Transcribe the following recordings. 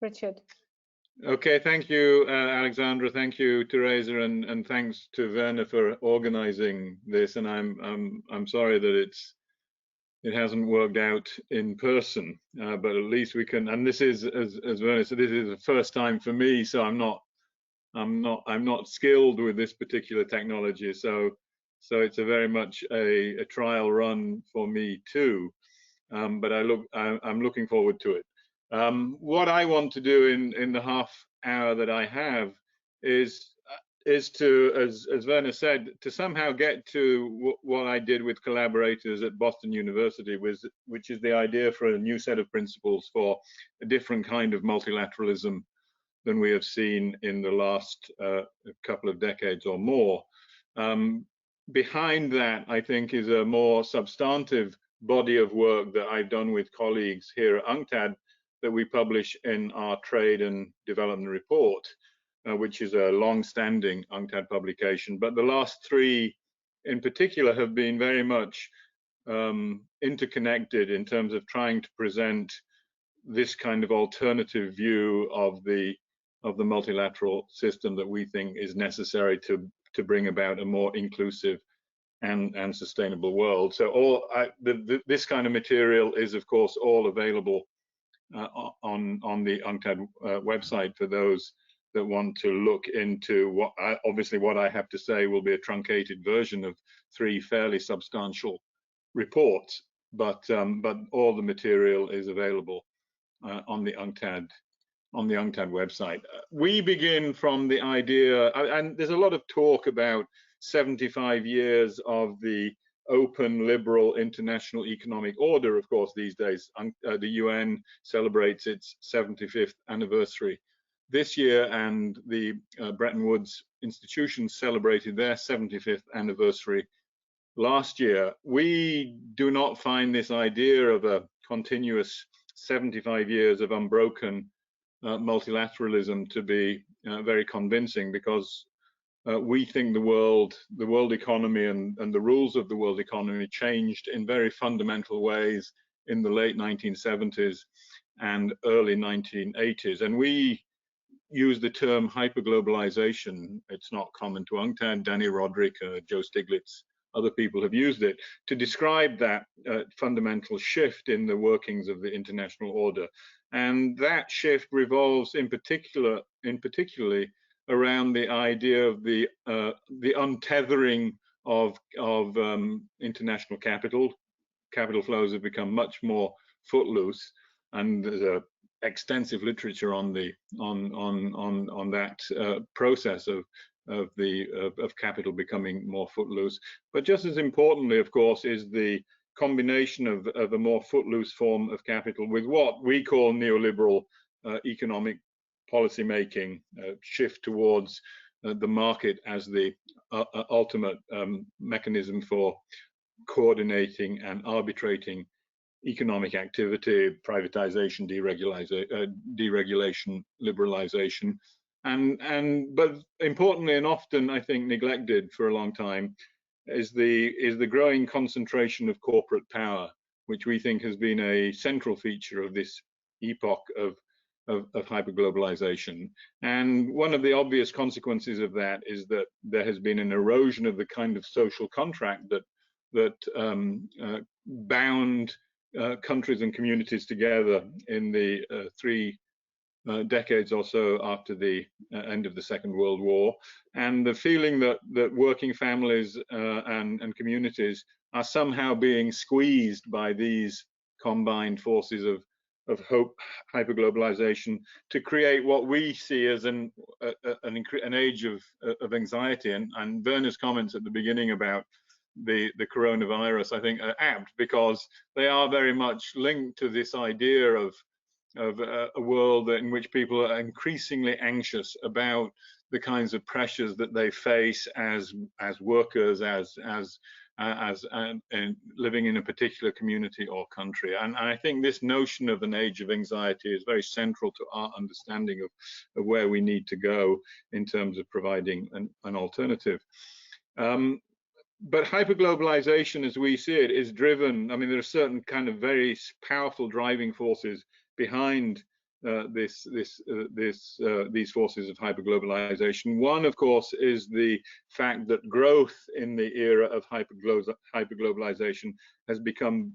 Richard. Okay, thank you, Alexandra. Thank you, Teresa, and thanks to Werner for organizing this. And I'm sorry that it hasn't worked out in person, but at least we can. And this is, as Werner said, this is the first time for me, so I'm not skilled with this particular technology. So it's a very much a trial run for me too. But I'm looking forward to it. What I want to do in the half hour that I have is to, as Werner said, to somehow get to what I did with collaborators at Boston University, which is the idea for a new set of principles for a different kind of multilateralism than we have seen in the last couple of decades or more. Behind that, I think, is a more substantive body of work that I've done with colleagues here at UNCTAD that we publish in our Trade and Development Report, which is a long-standing UNCTAD publication. But the last three in particular have been very much interconnected in terms of trying to present this kind of alternative view of the multilateral system that we think is necessary to bring about a more inclusive and sustainable world. So this kind of material is, of course, all available on the UNCTAD website for those that want to look into obviously what I have to say will be a truncated version of three fairly substantial reports, but all the material is available on the UNCTAD website. We begin from the idea, and there's a lot of talk about 75 years of the open, liberal international economic order, of course, these days. The UN celebrates its 75th anniversary this year, and the Bretton Woods institutions celebrated their 75th anniversary last year. We do not find this idea of a continuous 75 years of unbroken multilateralism to be very convincing, because we think the world economy and the rules of the world economy changed in very fundamental ways in the late 1970s and early 1980s. And we use the term hyperglobalization. It's not common to UNCTAD. Danny Roderick, Joe Stiglitz, other people have used it to describe that fundamental shift in the workings of the international order. And that shift revolves in particularly around the idea of the untethering of international capital. Capital flows have become much more footloose, and there's extensive literature on that process of capital becoming more footloose. But just as importantly, of course, is the combination of a more footloose form of capital with what we call neoliberal economic policy making, shift towards the market as the ultimate mechanism for coordinating and arbitrating economic activity, privatization, deregulation, liberalization, but importantly and often, I think, neglected for a long time, is the growing concentration of corporate power, which we think has been a central feature of this epoch of hyperglobalization. And one of the obvious consequences of that is that there has been an erosion of the kind of social contract that bound countries and communities together in the 3 decades or so after the end of the Second World War, and the feeling that working families and communities are somehow being squeezed by these combined forces of hyperglobalization to create what we see as an age of anxiety. And Werner's comments at the beginning about the coronavirus, I think, are apt, because they are very much linked to this idea of a world in which people are increasingly anxious about the kinds of pressures that they face as workers, as living in a particular community or country. And I think this notion of an age of anxiety is very central to our understanding of where we need to go in terms of providing an alternative. But hyperglobalization, as we see it, is driven, I mean, there are certain kind of very powerful driving forces behind these forces of hyperglobalization. One, of course, is the fact that growth in the era of hyperglobalization has become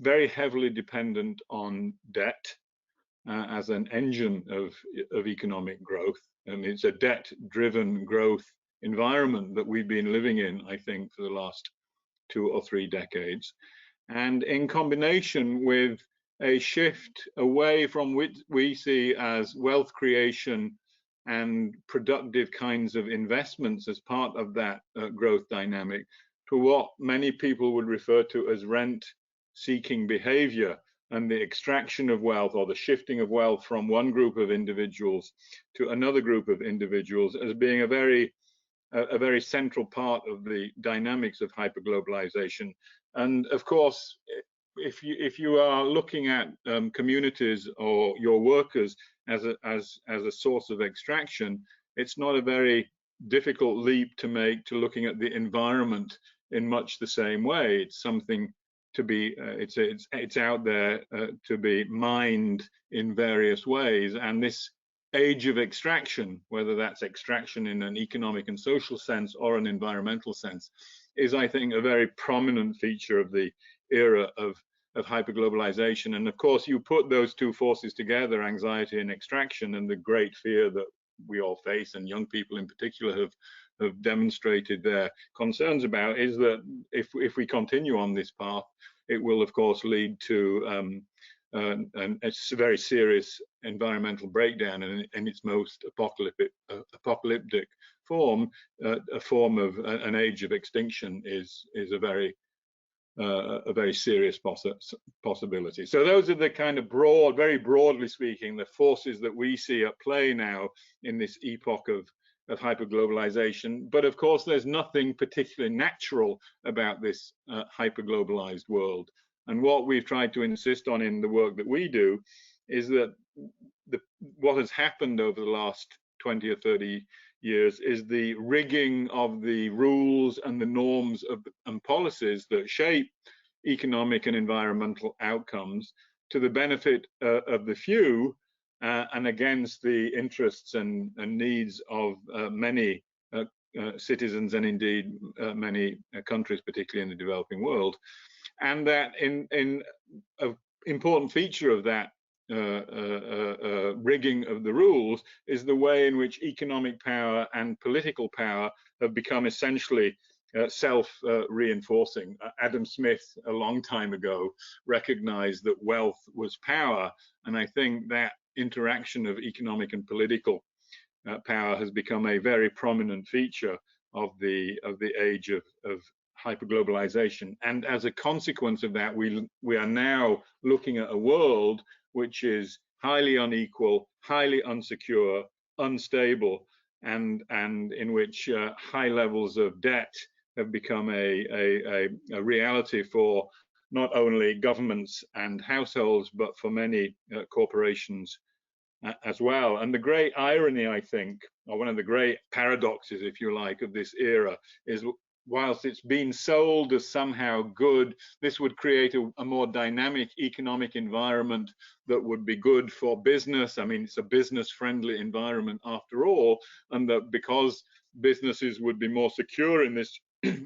very heavily dependent on debt as an engine of economic growth. And it's a debt-driven growth environment that we've been living in, I think, for the last 2 or 3 decades. And in combination with a shift away from what we see as wealth creation and productive kinds of investments as part of that growth dynamic to what many people would refer to as rent-seeking behavior, and the extraction of wealth or the shifting of wealth from one group of individuals to another group of individuals as being a very central part of the dynamics of hyperglobalization. And of course, if you are looking at communities or your workers as a source of extraction, it's not a very difficult leap to make to looking at the environment in much the same way. It's something to be it's out there to be mined in various ways. And this age of extraction, whether that's extraction in an economic and social sense or an environmental sense, is, I think, a very prominent feature of the era of hyperglobalization. And of course, you put those two forces together, anxiety and extraction, and the great fear that we all face, and young people in particular have demonstrated their concerns about, is that if we continue on this path, it will of course lead to a very serious environmental breakdown, and in its most apocalyptic form, a form of an age of extinction is a very serious possibility. So those are the kind of very broadly speaking, the forces that we see at play now in this epoch of hyperglobalization. But of course, there's nothing particularly natural about this hyperglobalized world. And what we've tried to insist on in the work that we do is that what has happened over the last 20 or 30 years is the rigging of the rules and the norms and policies that shape economic and environmental outcomes to the benefit of the few and against the interests and needs of many citizens, and indeed many countries, particularly in the developing world. And that in an important feature of that rigging of the rules is the way in which economic power and political power have become essentially self-reinforcing. Adam Smith, a long time ago, recognized that wealth was power, and I think that interaction of economic and political power has become a very prominent feature of the age of hyperglobalization. And as a consequence of that, we are now looking at a world which is highly unequal, highly unsecure, unstable, and in which high levels of debt have become a reality for not only governments and households, but for many corporations as well. And the great irony, I think, or one of the great paradoxes, if you like, of this era is, whilst it's been sold as somehow good, this would create a more dynamic economic environment that would be good for business. I mean, it's a business-friendly environment after all, and that because businesses would be more secure in this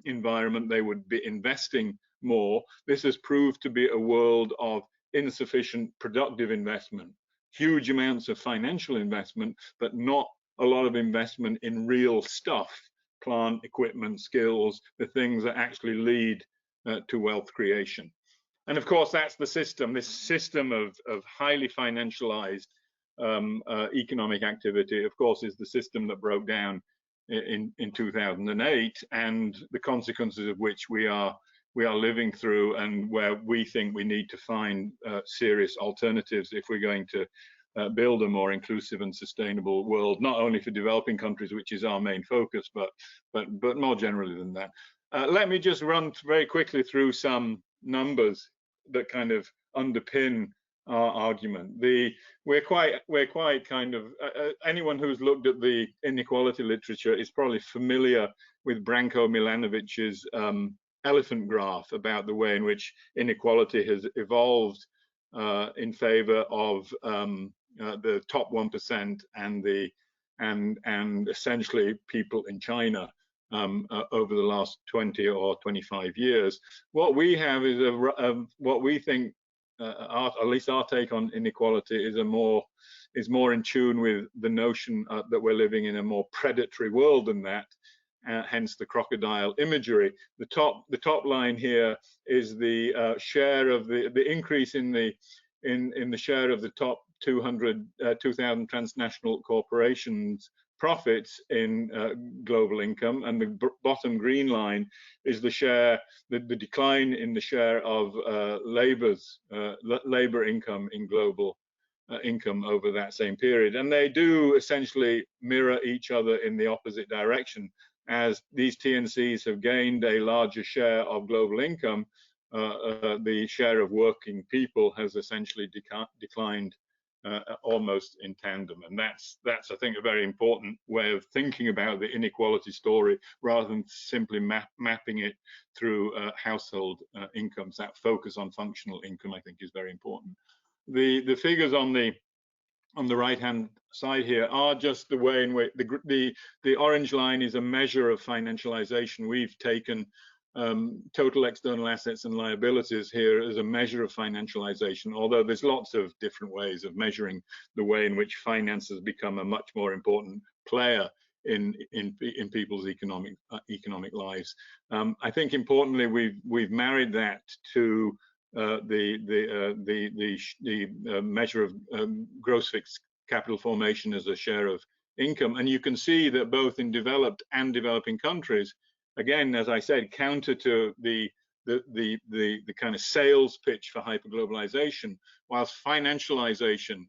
environment, they would be investing more. This has proved to be a world of insufficient productive investment, huge amounts of financial investment, but not a lot of investment in real stuff, plant, equipment, skills, the things that actually lead to wealth creation. And of course, that's the system, this system of highly financialized economic activity, of course, is the system that broke down in 2008, and the consequences of which we are living through, and where we think we need to find serious alternatives if we're going to build a more inclusive and sustainable world, not only for developing countries, which is our main focus, but more generally than that. Let me just run very quickly through some numbers that kind of underpin our argument. We're quite kind of anyone who's looked at the inequality literature is probably familiar with Branko Milanovic's elephant graph about the way in which inequality has evolved in favor of the top 1% and essentially people in China over the last 20 or 25 years. What we have is what we think, at least our take on inequality, is more in tune with the notion that we're living in a more predatory world than that. Hence the crocodile imagery. The top line here is the share of the increase in the share of the top 2,000 transnational corporations profits in global income, and the bottom green line is the share, the decline in the share of labor income in global income over that same period. And they do essentially mirror each other in the opposite direction. As these TNCs have gained a larger share of global income, the share of working people has essentially declined almost in tandem. And that's I think a very important way of thinking about the inequality story, rather than simply mapping it through household incomes. That focus on functional income, I think, is very important. The figures on the right hand side here are just the way in which the orange line is a measure of financialization. We've taken total external assets and liabilities here as a measure of financialization, although there's lots of different ways of measuring the way in which finance has become a much more important player in people's economic lives. I think importantly, we've married that to the measure of gross fixed capital formation as a share of income, and you can see that both in developed and developing countries, again, as I said, counter to the kind of sales pitch for hyperglobalization, whilst financialization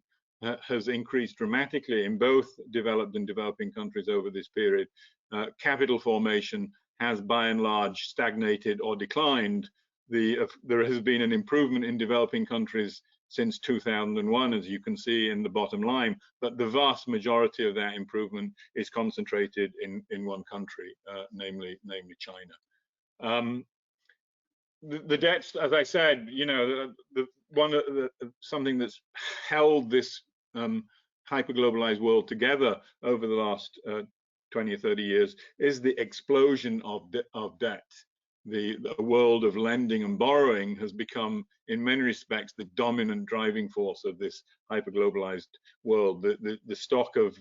has increased dramatically in both developed and developing countries over this period, capital formation has by and large stagnated or declined. There has been an improvement in developing countries since 2001, as you can see in the bottom line, but the vast majority of that improvement is concentrated in one country, namely China. The debts, as I said, you know, something that's held this hyperglobalized world together over the last 20 or 30 years is the explosion of debt. The world of lending and borrowing has become, in many respects, the dominant driving force of this hyperglobalized world. The stock of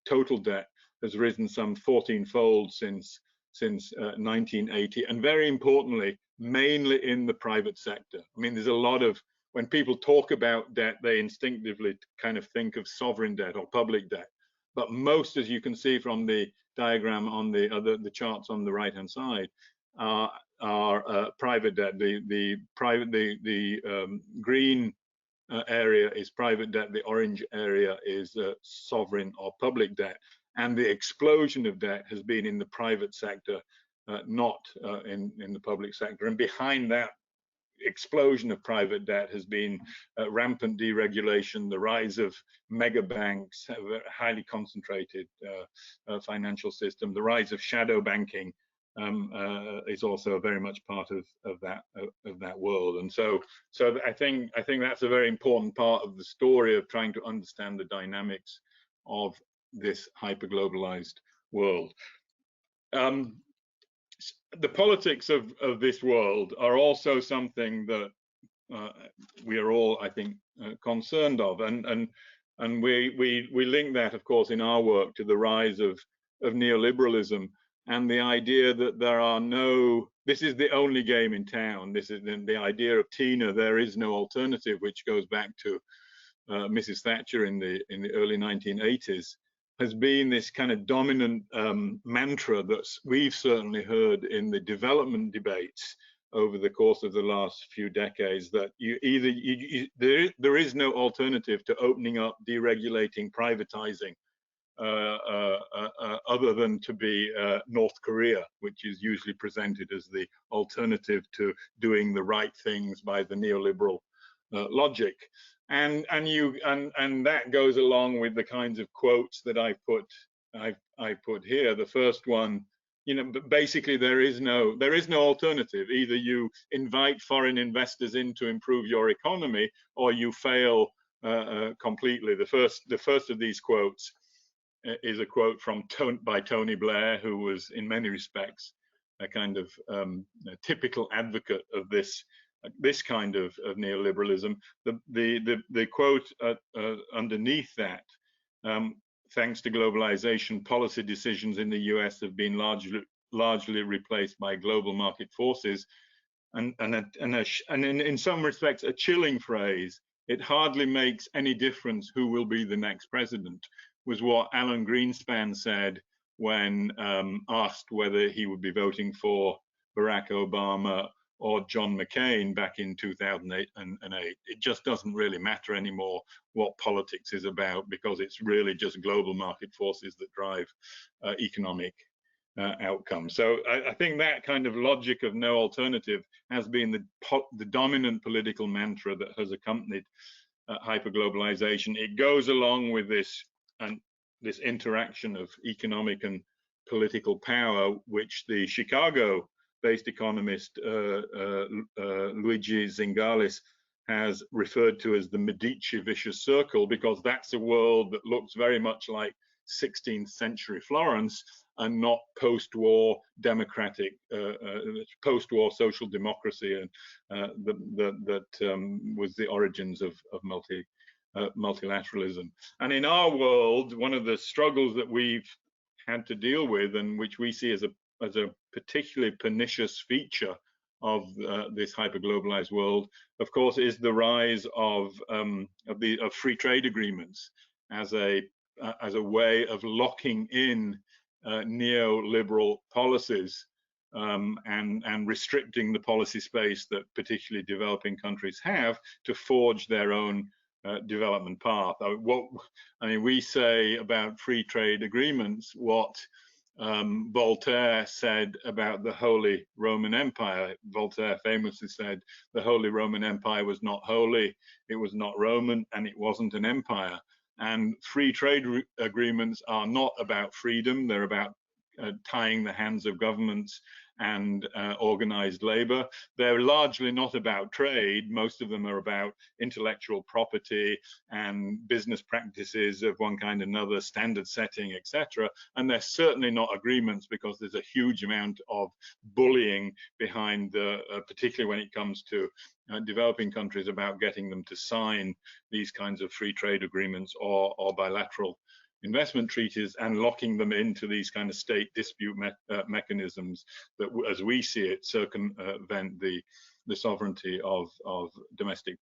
total debt has risen some 14-fold since 1980, and very importantly, mainly in the private sector. I mean, there's a lot of, when people talk about debt, they instinctively kind of think of sovereign debt or public debt, but most, as you can see from the diagram on the charts on the right-hand side, are private debt. The green area is private debt, the orange area is sovereign or public debt, and the explosion of debt has been in the private sector, not in the public sector. And behind that explosion of private debt has been rampant deregulation, the rise of mega banks, a highly concentrated financial system, the rise of shadow banking, is also very much part of that world. And so I think that's a very important part of the story of trying to understand the dynamics of this hyperglobalized world. The politics of this world are also something that we are all, I think, concerned of, and we link that, of course, in our work to the rise of neoliberalism and the idea that this is the only game in town. This is the idea of Tina, there is no alternative, which goes back to Mrs. Thatcher in the early 1980s, has been this kind of dominant mantra that we've certainly heard in the development debates over the course of the last few decades, that there is no alternative to opening up, deregulating, privatizing, other than to be North Korea, which is usually presented as the alternative to doing the right things by the neoliberal logic. And that goes along with the kinds of quotes that I put here. The first one, you know, basically there is no alternative. Either you invite foreign investors in to improve your economy, or you fail completely. The first of these quotes is a quote by Tony Blair, who was in many respects a kind of a typical advocate of this kind of neoliberalism. The quote underneath that, thanks to globalization, policy decisions in the US have been largely replaced by global market forces, and in some respects a chilling phrase. It hardly makes any difference who will be the next president, was what Alan Greenspan said when asked whether he would be voting for Barack Obama or John McCain back in 2008. It just doesn't really matter anymore what politics is about, because it's really just global market forces that drive economic outcomes. So I think that kind of logic of no alternative has been the dominant political mantra that has accompanied hyperglobalization. It goes along with this interaction of economic and political power, which the Chicago-based economist Luigi Zingales has referred to as the Medici vicious circle, because that's a world that looks very much like 16th century Florence, and not post-war democratic, post-war social democracy, and that was the origins of multilateralism. And in our world, one of the struggles that we've had to deal with, and which we see as a particularly pernicious feature of this hyperglobalized world, of course, is the rise of free trade agreements as a way of locking in neoliberal policies and restricting the policy space that particularly developing countries have to forge their own development path. We say about free trade agreements what Voltaire said about the Holy Roman Empire. Voltaire famously said the Holy Roman Empire was not holy, it was not Roman, and it wasn't an empire. And free trade agreements are not about freedom, they're about tying the hands of governments and organized labor. They're largely not about trade. Most of them are about intellectual property and business practices of one kind or another, standard setting, etc. And they're certainly not agreements, because there's a huge amount of bullying behind particularly when it comes to developing countries, about getting them to sign these kinds of free trade agreements or bilateral investment treaties, and locking them into these kind of state dispute mechanisms that, as we see it, circumvent the sovereignty of domestic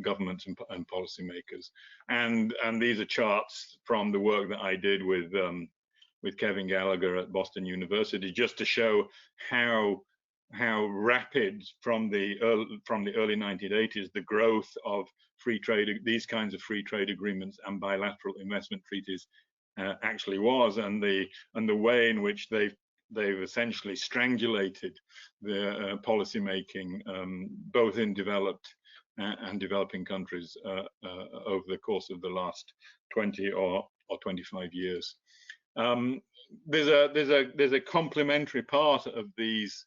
governments and policymakers. And these are charts from the work that I did with Kevin Gallagher at Boston University, just to show how rapid from the early 1980s the growth of free trade, these kinds of free trade agreements and bilateral investment treaties actually was, and the way in which they've essentially strangulated the policy making both in developed and developing countries over the course of the last 20 or 25 years. There's a complementary part of these,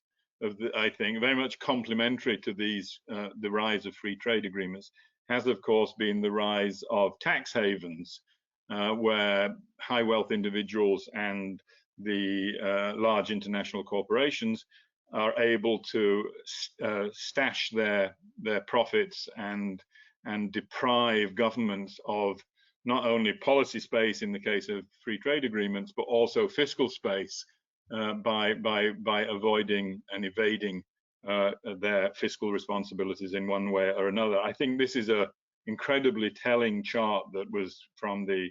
I think, very much complementary to these, the rise of free trade agreements, has of course been the rise of tax havens, where high wealth individuals and the large international corporations are able to stash their profits and deprive governments of not only policy space in the case of free trade agreements, but also fiscal space by avoiding and evading their fiscal responsibilities in one way or another. I think this is an incredibly telling chart that was from the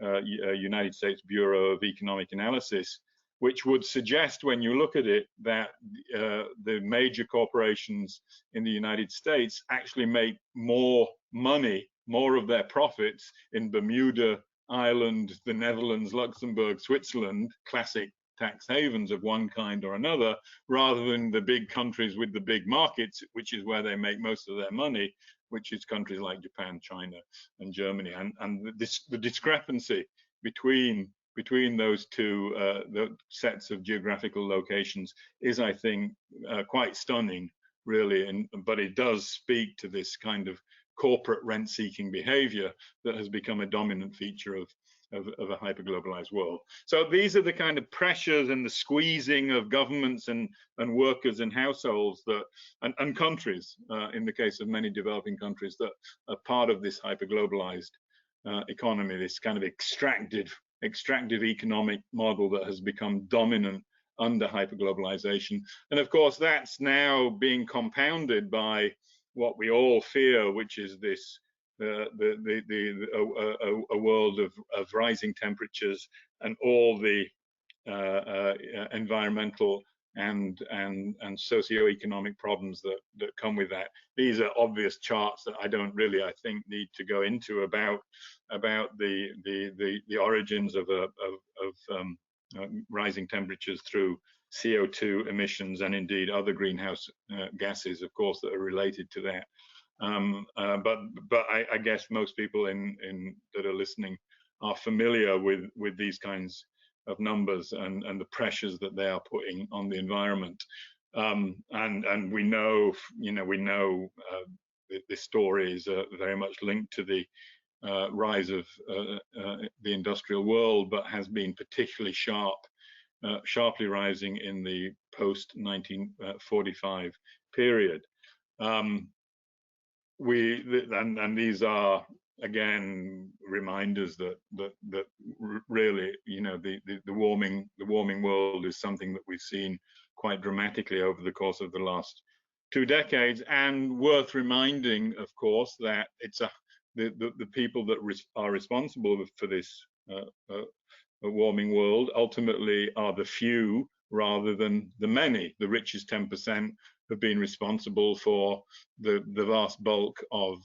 United States Bureau of Economic Analysis, which would suggest, when you look at it, that the major corporations in the United States actually make more money, more of their profits in Bermuda, Ireland, the Netherlands, Luxembourg, Switzerland, classic tax havens of one kind or another, rather than the big countries with the big markets, which is where they make most of their money, which is countries like Japan, China, and Germany. And the discrepancy between those two the sets of geographical locations is, I think, quite stunning, really. But it does speak to this kind of corporate rent-seeking behavior that has become a dominant feature of a hyperglobalized world. So these are the kind of pressures and the squeezing of governments and workers and households that and countries, in the case of many developing countries, that are part of this hyperglobalized economy, this kind of extractive economic model that has become dominant under hyperglobalization. And of course, that's now being compounded by what we all fear, which is this a world of rising temperatures and all the environmental and socioeconomic problems that come with that. These are obvious charts that I don't really, I think, need to go into about the origins of rising temperatures through CO2 emissions and indeed other greenhouse gases, of course, that are related to that. But I guess most people that are listening are familiar with these kinds of numbers and the pressures that they are putting on the environment. And we know, this story is very much linked to the rise of the industrial world, but has been particularly sharply rising in the post-1945 period. These are again reminders that really, the warming world is something that we've seen quite dramatically over the course of the last 2 decades, and worth reminding, of course, that it's the people that are responsible for this warming world ultimately are the few rather than the many. The richest 10% have been responsible for the vast bulk of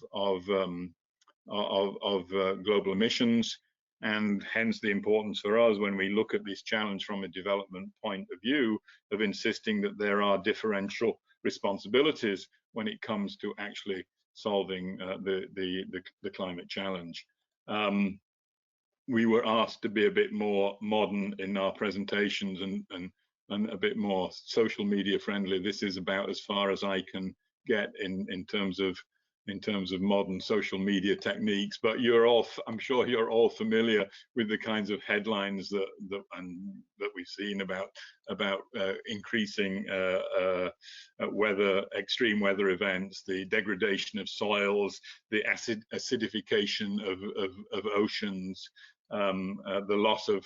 global emissions, and hence the importance for us when we look at this challenge from a development point of view of insisting that there are differential responsibilities when it comes to actually solving the climate challenge. We were asked to be a bit more modern in our presentations and a bit more social media friendly. This is about as far as I can get in terms of modern social media techniques. But I'm sure you're all familiar with the kinds of headlines that we've seen about increasing extreme weather events, the degradation of soils, the acidification of oceans, the loss of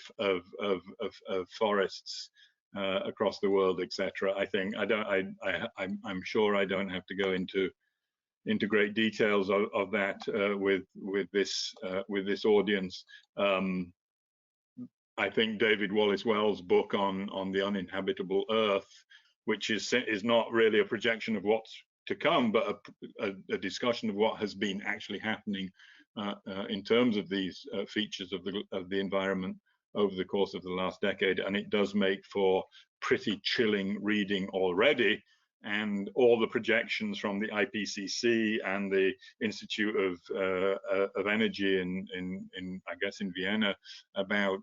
forests across the world, etc. I think I'm sure I don't have to go into great details of that with this audience. I think David Wallace Wells' book on the uninhabitable Earth, which is not really a projection of what's to come, but a discussion of what has been actually happening in terms of these features of the environment over the course of the last decade, and it does make for pretty chilling reading already. And all the projections from the IPCC and the Institute of Energy in I guess in Vienna about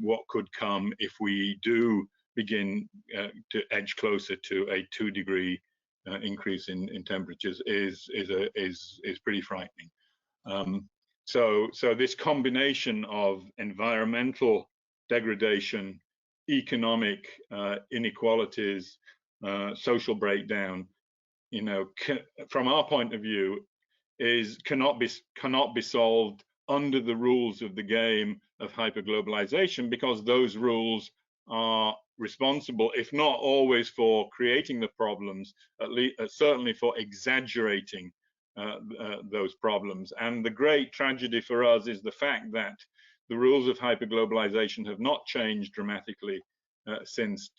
what could come if we do begin to edge closer to a 2-degree increase in temperatures is pretty frightening. So this combination of environmental degradation, economic inequalities, social breakdown, from our point of view, cannot be solved under the rules of the game of hyperglobalization, because those rules are responsible, if not always for creating the problems, at least certainly for exaggerating those problems. And the great tragedy for us is the fact that the rules of hyperglobalization have not changed dramatically since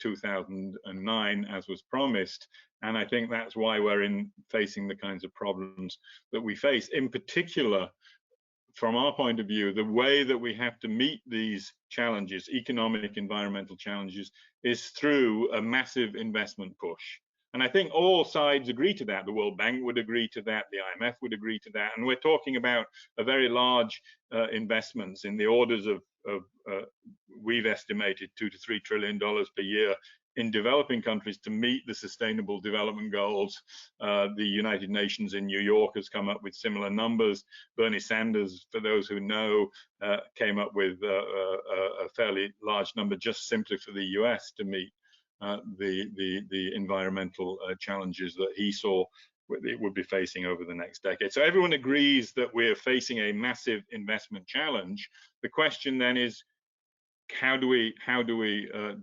2009, as was promised. And I think that's why we're facing the kinds of problems that we face. In particular, from our point of view, the way that we have to meet these challenges, economic, environmental challenges, is through a massive investment push. And I think all sides agree to that. The World Bank would agree to that. The IMF would agree to that. And we're talking about a very large investments in the orders of we've estimated $2 to $3 trillion per year in developing countries to meet the Sustainable Development Goals. The United Nations in New York has come up with similar numbers. Bernie Sanders, for those who know, came up with a fairly large number just simply for the US to meet the environmental challenges that he saw it would be facing over the next decade. So everyone agrees that we're facing a massive investment challenge. The question then is, how do we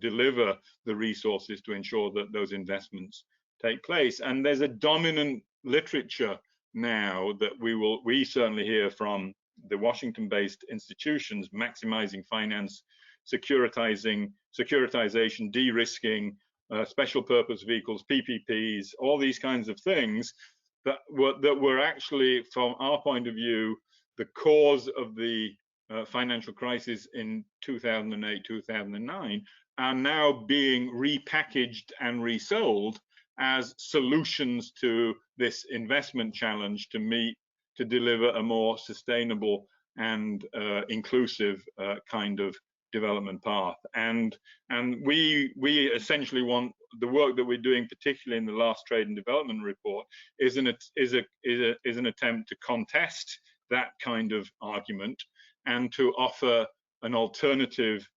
deliver the resources to ensure that those investments take place? And there's a dominant literature now that we certainly hear from the Washington-based institutions: maximizing finance, securitization, de-risking, special purpose vehicles, PPPs, all these kinds of things that were actually, from our point of view, the cause of the financial crisis in 2008, 2009, are now being repackaged and resold as solutions to this investment challenge to deliver a more sustainable and inclusive kind of development path. And we essentially want the work that we're doing, particularly in the last Trade and Development Report, is an attempt to contest that kind of argument and to offer an alternative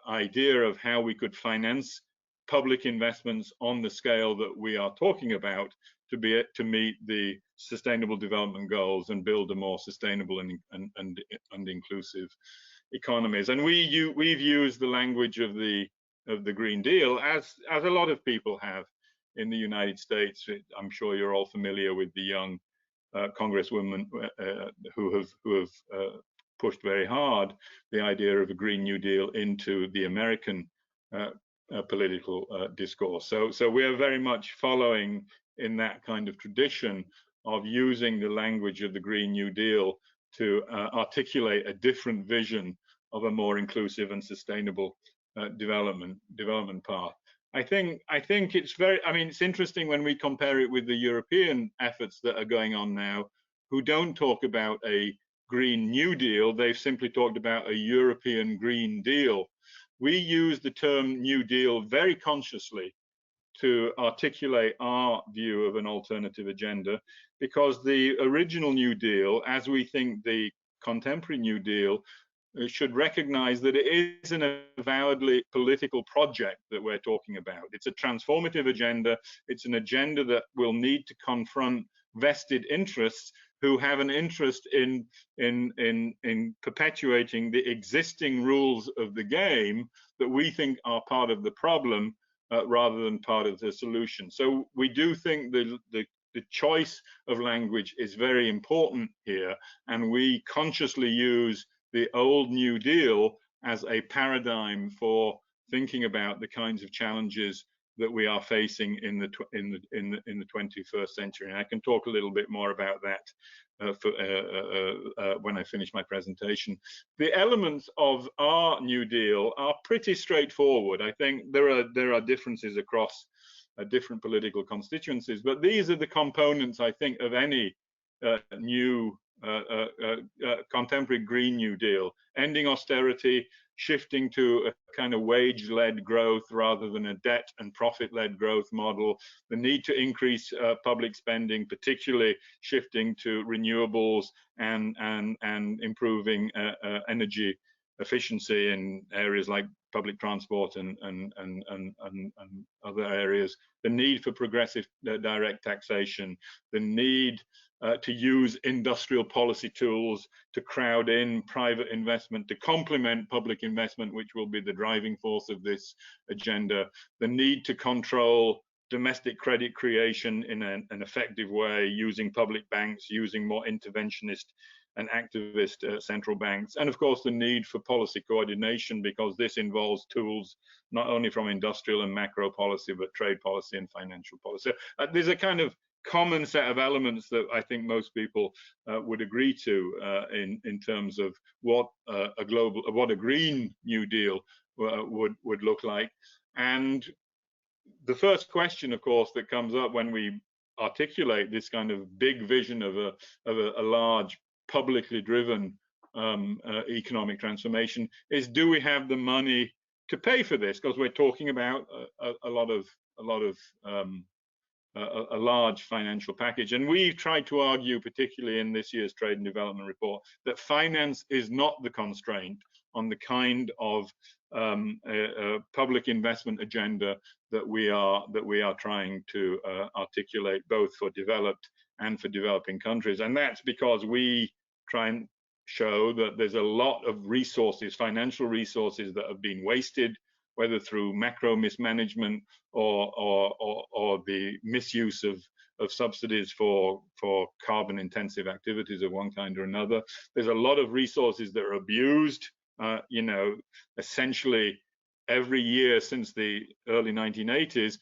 idea of how we could finance public investments on the scale that we are talking about to meet the Sustainable Development Goals and build a more sustainable and inclusive economies. And we've used the language of the Green Deal as a lot of people have in the United States. I'm sure you're all familiar with the young congresswomen who have pushed very hard the idea of a Green New Deal into the American political discourse. So we are very much following in that kind of tradition of using the language of the Green New Deal to articulate a different vision of a more inclusive and sustainable development path. I think it's interesting when we compare it with the European efforts that are going on now, who don't talk about a Green New Deal. They've simply talked about a European Green Deal. We use the term New Deal very consciously to articulate our view of an alternative agenda, because the original New Deal, as we think the contemporary New Deal, should recognize that it is an avowedly political project that we're talking about. It's a transformative agenda. It's an agenda that will need to confront vested interests who have an interest in perpetuating the existing rules of the game that we think are part of the problem rather than part of the solution. So we do think the choice of language is very important here, and we consciously use the old New Deal as a paradigm for thinking about the kinds of challenges that we are facing in the 21st century. And I can talk a little bit more about that when I finish my presentation. The elements of our New Deal are pretty straightforward. I think there are differences across different political constituencies, but these are the components, I think, of any new contemporary Green New Deal: ending austerity, shifting to a kind of wage-led growth rather than a debt and profit-led growth model, the need to increase public spending, particularly shifting to renewables and improving energy efficiency in areas like public transport and other areas, the need for progressive direct taxation, the need to use industrial policy tools to crowd in private investment to complement public investment, which will be the driving force of this agenda, the need to control domestic credit creation in an effective way, using public banks, using more interventionist and activist central banks, and of course the need for policy coordination, because this involves tools not only from industrial and macro policy, but trade policy and financial policy. There's a kind of common set of elements that I think most people would agree to in terms of what a Green New Deal would look like. And the first question, of course, that comes up when we articulate this kind of big vision of a large publicly driven economic transformation is, do we have the money pay for this, because we're talking about a large financial package. And we've tried to argue, particularly in this year's Trade and Development Report, that finance is not the constraint on the kind of public investment agenda that we are trying to articulate, both for developed and for developing countries. And that's because we try and show that there's a lot of resources, financial resources, that have been wasted, whether through macro mismanagement or the misuse of subsidies for carbon intensive activities of one kind or another. There's a lot of resources that are abused. You know, essentially every year since the early 1980s,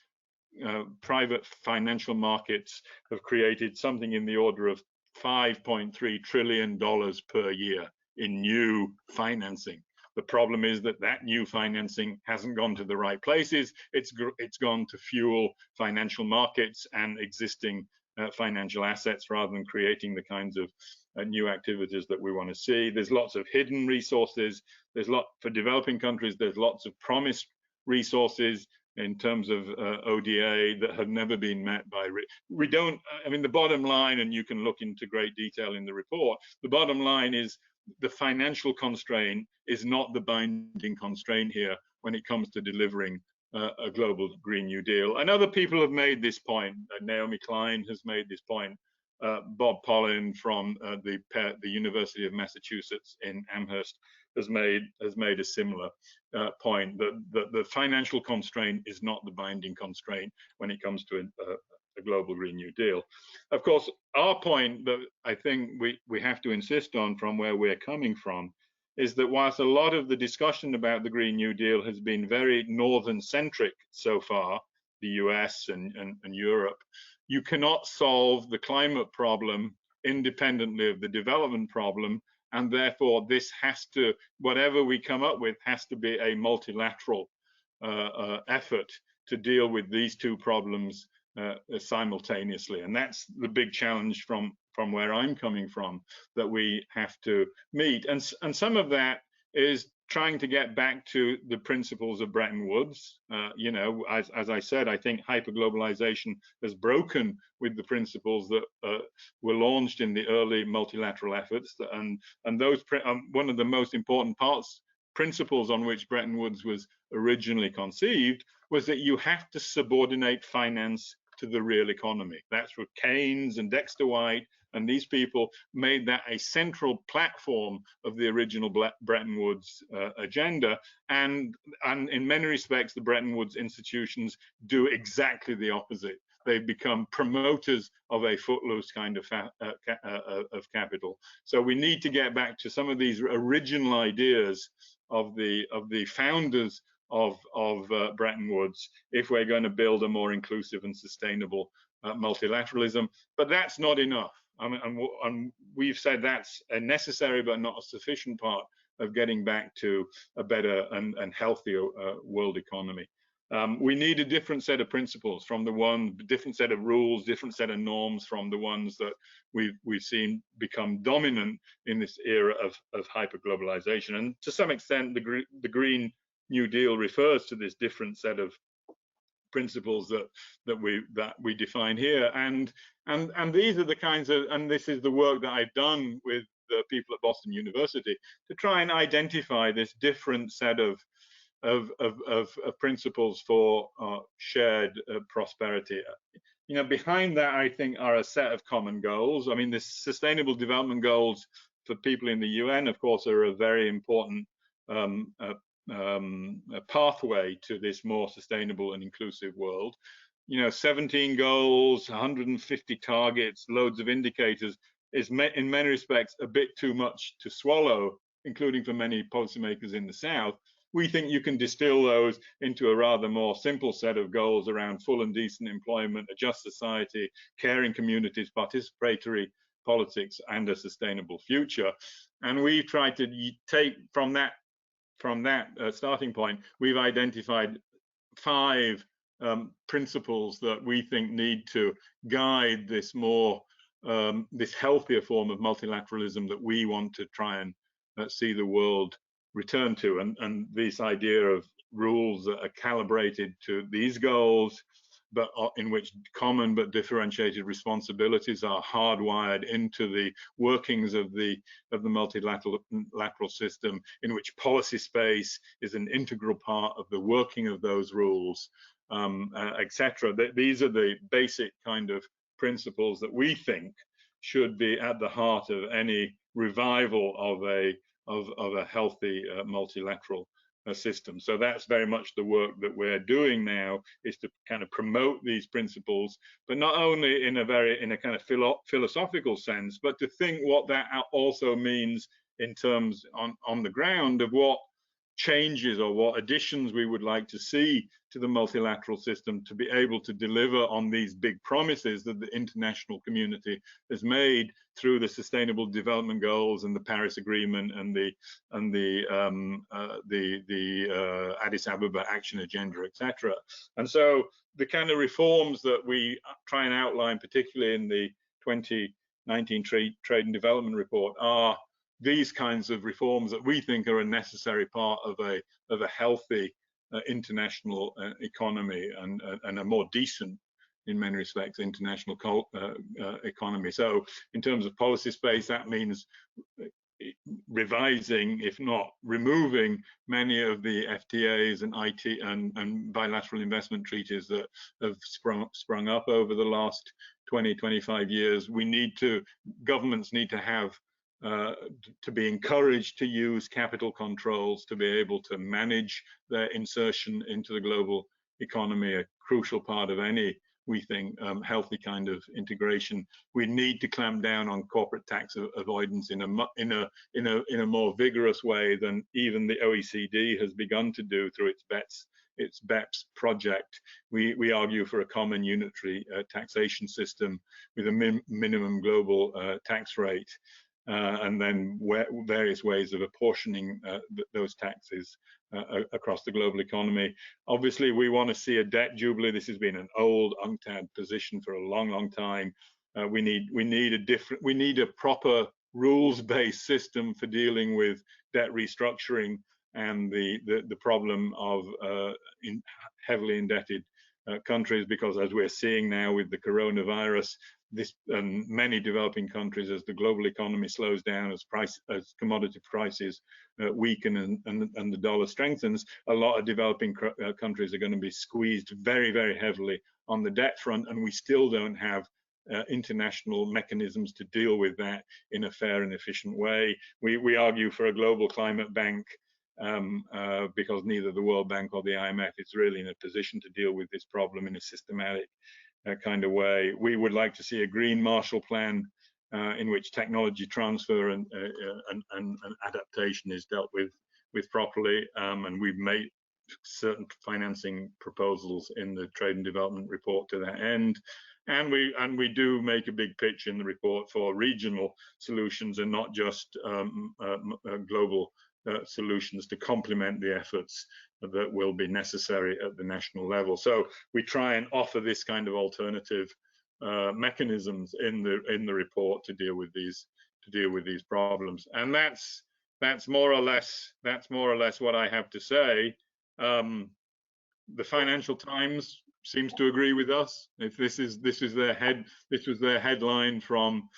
private financial markets have created something in the order of $5.3 trillion per year in new financing. The problem is that new financing hasn't gone to the right places. It's gone to fuel financial markets and existing financial assets, rather than creating the kinds of new activities that we want to see. There's lots of hidden resources. For developing countries, there's lots of promised resources in terms of ODA that have never been met by. I mean, the bottom line, and you can look into great detail in the report, the bottom line is the financial constraint is not the binding constraint here when it comes to delivering a global Green New Deal. And other people have made this point. Naomi Klein has made this point. Bob Pollin from the University of Massachusetts in Amherst has made a similar point, that the financial constraint is not the binding constraint when it comes to a global Green New Deal. Of course, our point that I think we have to insist on from where we're coming from is that whilst a lot of the discussion about the Green New Deal has been very northern-centric so far, the US and Europe, you cannot solve the climate problem independently of the development problem, and therefore this has to, whatever we come up with, has to be a multilateral effort to deal with these two problems simultaneously. And that's the big challenge from where I'm coming from, that we have to meet. And some of that is trying to get back to the principles of Bretton Woods. You know, as I said, I think hyperglobalization has broken with the principles that were launched in the early multilateral efforts. And those one of the most important principles on which Bretton Woods was originally conceived was that you have to subordinate finance to the real economy. That's what Keynes and Dexter White and these people made that a central platform of the original Bretton Woods agenda. And in many respects, the Bretton Woods institutions do exactly the opposite. They've become promoters of a footloose kind of capital. So we need to get back to some of these original ideas of the founders of Bretton Woods if we're going to build a more inclusive and sustainable multilateralism. But that's not enough. And we've said that's a necessary but not a sufficient part of getting back to a better and healthier world economy. We need a different set of principles from different set of rules, different set of norms from the ones that we've seen become dominant in this era of hyperglobalization. And to some extent, the Green New Deal refers to this different set of principles that we define here, and these are the kinds of, and this is the work that I've done with the people at Boston University to try and identify this different set of principles for shared prosperity. You know, behind that, I think, are a set of common goals. I mean, the Sustainable Development Goals for people in the UN, of course, are a very important a pathway to this more sustainable and inclusive world. You know, 17 goals, 150 targets, loads of indicators is in many respects a bit too much to swallow, including for many policymakers in the South. We think you can distill those into a rather more simple set of goals around full and decent employment, a just society, caring communities, participatory politics, and a sustainable future. And we tried to take from that starting point, we've identified 5 principles that we think need to guide this more, this healthier form of multilateralism that we want to try and see the world return to. And this idea of rules that are calibrated to these goals, but in which common but differentiated responsibilities are hardwired into the workings of the multilateral system, in which policy space is an integral part of the working of those rules, etc. These are the basic kind of principles that we think should be at the heart of any revival of a healthy multilateral system. So that's very much the work that we're doing now, is to kind of promote these principles, but not only in a kind of philosophical sense, but to think what that also means in terms on the ground of what changes or what additions we would like to see to the multilateral system to be able to deliver on these big promises that the international community has made through the Sustainable Development Goals and the Paris Agreement and the Addis Ababa Action Agenda, etc. And so the kind of reforms that we try and outline, particularly in the 2019 Trade and Development Report, are these kinds of reforms that we think are a necessary part of a healthy international economy and a more decent, in many respects, international economy. So in terms of policy space, that means revising, if not removing, many of the FTAs and IT and bilateral investment treaties that have sprung up over the last 20-25 years. Governments need to have to be encouraged to use capital controls to be able to manage their insertion into the global economy, a crucial part of any, we think, healthy kind of integration. We need to clamp down on corporate tax avoidance in a more vigorous way than even the OECD has begun to do through its BEPS project. We argue for a common unitary taxation system with a minimum global tax rate. And then various ways of apportioning those taxes across the global economy. Obviously, we want to see a debt jubilee. This has been an old, UNCTAD position for a long, long time. We need a proper rules-based system for dealing with debt restructuring and the problem of heavily indebted countries, because as we're seeing now with the coronavirus, this and many developing countries, as the global economy slows down, as commodity prices weaken and the dollar strengthens, a lot of developing countries are going to be squeezed very, very heavily on the debt front, and we still don't have international mechanisms to deal with that in a fair and efficient way. We argue for a global climate bank because neither the World Bank or the IMF is really in a position to deal with this problem in a systematic kind of way. We would like to see a green Marshall Plan in which technology transfer and adaptation is dealt with properly, and we've made certain financing proposals in the Trade and Development Report to that end. And we do make a big pitch in the report for regional solutions and not just global solutions to complement the efforts that will be necessary at the national level. So we try and offer this kind of alternative mechanisms in the report to deal with these problems. And that's more or less what I have to say. The Financial Times seems to agree with us. If this was their headline from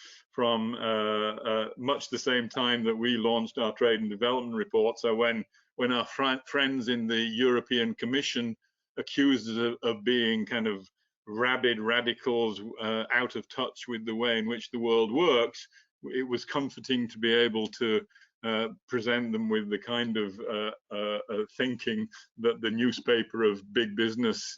much the same time that we launched our Trade and Development Report. So when our friends in the European Commission accused us of being kind of rabid radicals out of touch with the way in which the world works, it was comforting to be able to present them with the kind of thinking that the newspaper of big business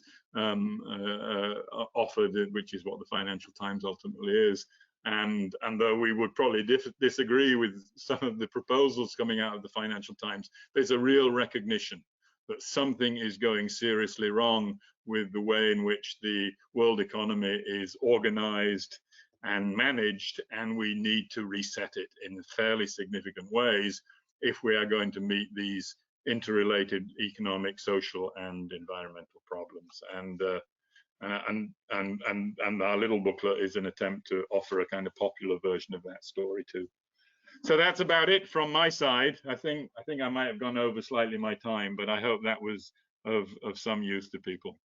offered, which is what the Financial Times ultimately is. And though we would probably disagree with some of the proposals coming out of the Financial Times, there's a real recognition that something is going seriously wrong with the way in which the world economy is organized and managed, and we need to reset it in fairly significant ways if we are going to meet these interrelated economic, social, and environmental problems. And our little booklet is an attempt to offer a kind of popular version of that story too. So that's about it from my side. I think I might have gone over slightly my time, but I hope that was of some use to people.